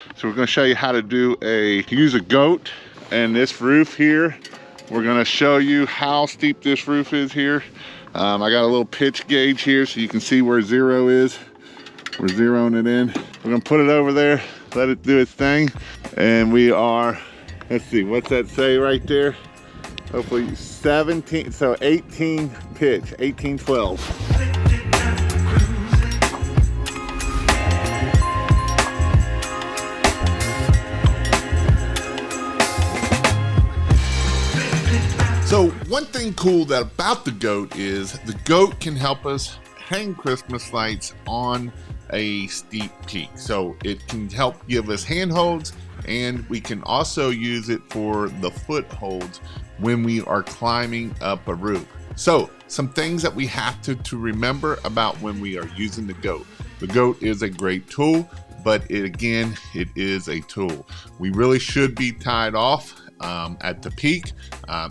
So we're going to show you how to use a goat and this roof here. We're going to show you how steep this roof is here. I got a little pitch gauge here so you can see where zero is. We're zeroing it in. We're going to put it over there, let it do its thing. And we are, let's see, what's that say right there? Hopefully 17, so 18 pitch, 1812. So one thing cool about the goat is the goat can help us hang Christmas lights on a steep peak. So it can help give us handholds, and we can also use it for the footholds when we are climbing up a roof. So some things that we have to remember about when we are using the goat. The goat is a great tool, but it is a tool. We really should be tied off at the peak.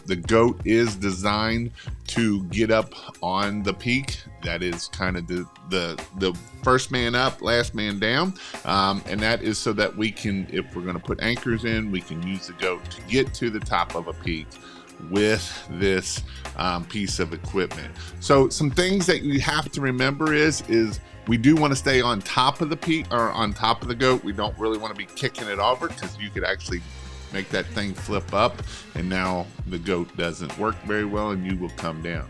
The goat is designed to get up on the peak. That is kind of the first man up, last man down, and that is so that we can, if we're going to put anchors in, we can use the goat to get to the top of a peak with this piece of equipment. So some things that you have to remember is we do want to stay on top of the peak, or on top of the goat. We don't really want to be kicking it over, because you could actually make that thing flip up, and now the goat doesn't work very well and you will come down.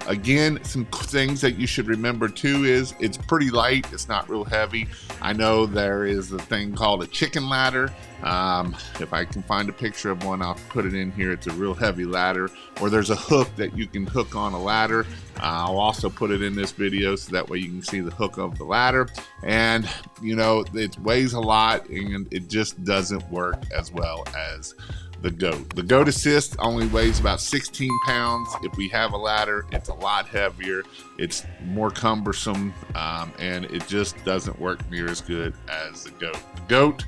Again, some things that you should remember too is it's pretty light, it's not real heavy. I know there is a thing called a chicken ladder. If I can find a picture of one, I'll put it in here. It's a real heavy ladder, or there's a hook that you can hook on a ladder. I'll also put it in this video so that way you can see the hook of the ladder. And you know, it weighs a lot and it just doesn't work as well as the goat. The goat assist only weighs about 16 pounds. If we have a ladder, it's a lot heavier, it's more cumbersome, and it just doesn't work near as good as the goat. The goat,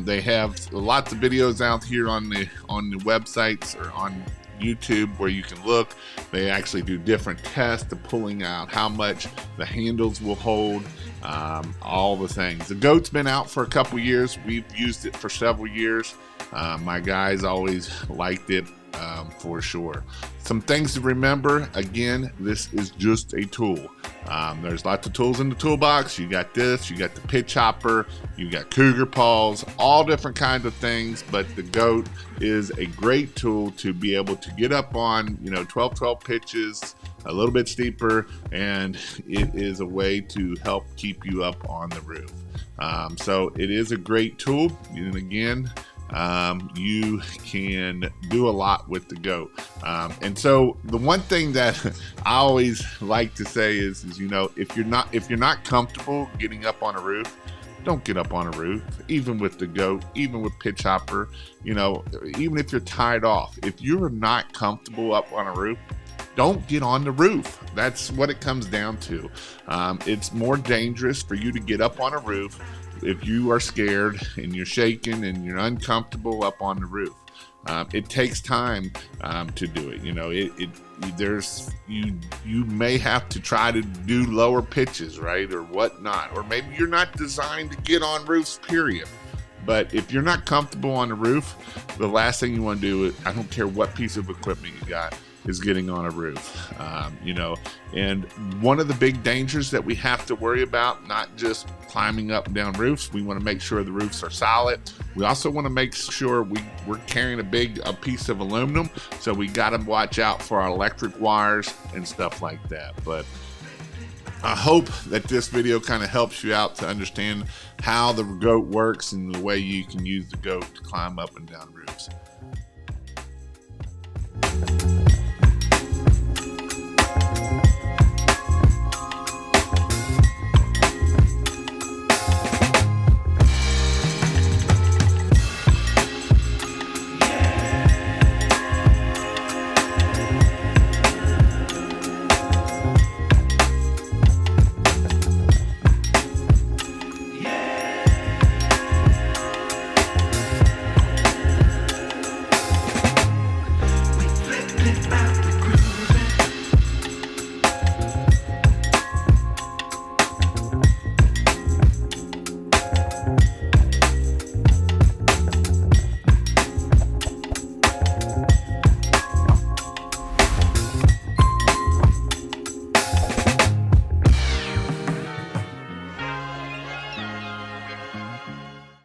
they have lots of videos out here on the websites or on YouTube where you can look. They actually do different tests of pulling out how much the handles will hold, all the things. The goat's been out for a couple years. We've used it for several years. My guys always liked it, for sure. Some things to remember, again, this is just a tool. There's lots of tools in the toolbox. You got this, you got the pitch hopper, you got cougar paws, all different kinds of things, but the goat is a great tool to be able to get up on, 12 pitches, a little bit steeper, and it is a way to help keep you up on the roof. So it is a great tool, and again, you can do a lot with the goat. And so the one thing that I always like to say is if you're not comfortable getting up on a roof, don't get up on a roof. Even with the goat, even with pitch hopper, even if you're tied off, if you're not comfortable up on a roof, don't get on the roof. That's what it comes down to. It's more dangerous for you to get up on a roof if you are scared and you're shaking and you're uncomfortable up on the roof. It takes time to do it. You may have to try to do lower pitches, right, or whatnot, or maybe you're not designed to get on roofs, period. But if you're not comfortable on the roof, the last thing you want to do is, I don't care what piece of equipment you got, is getting on a roof. And one of the big dangers that we have to worry about, not just climbing up and down roofs, we want to make sure the roofs are solid. We also want to make sure we're carrying a piece of aluminum, so we got to watch out for our electric wires and stuff like that. But I hope that this video kind of helps you out to understand how the goat works and the way you can use the goat to climb up and down roofs.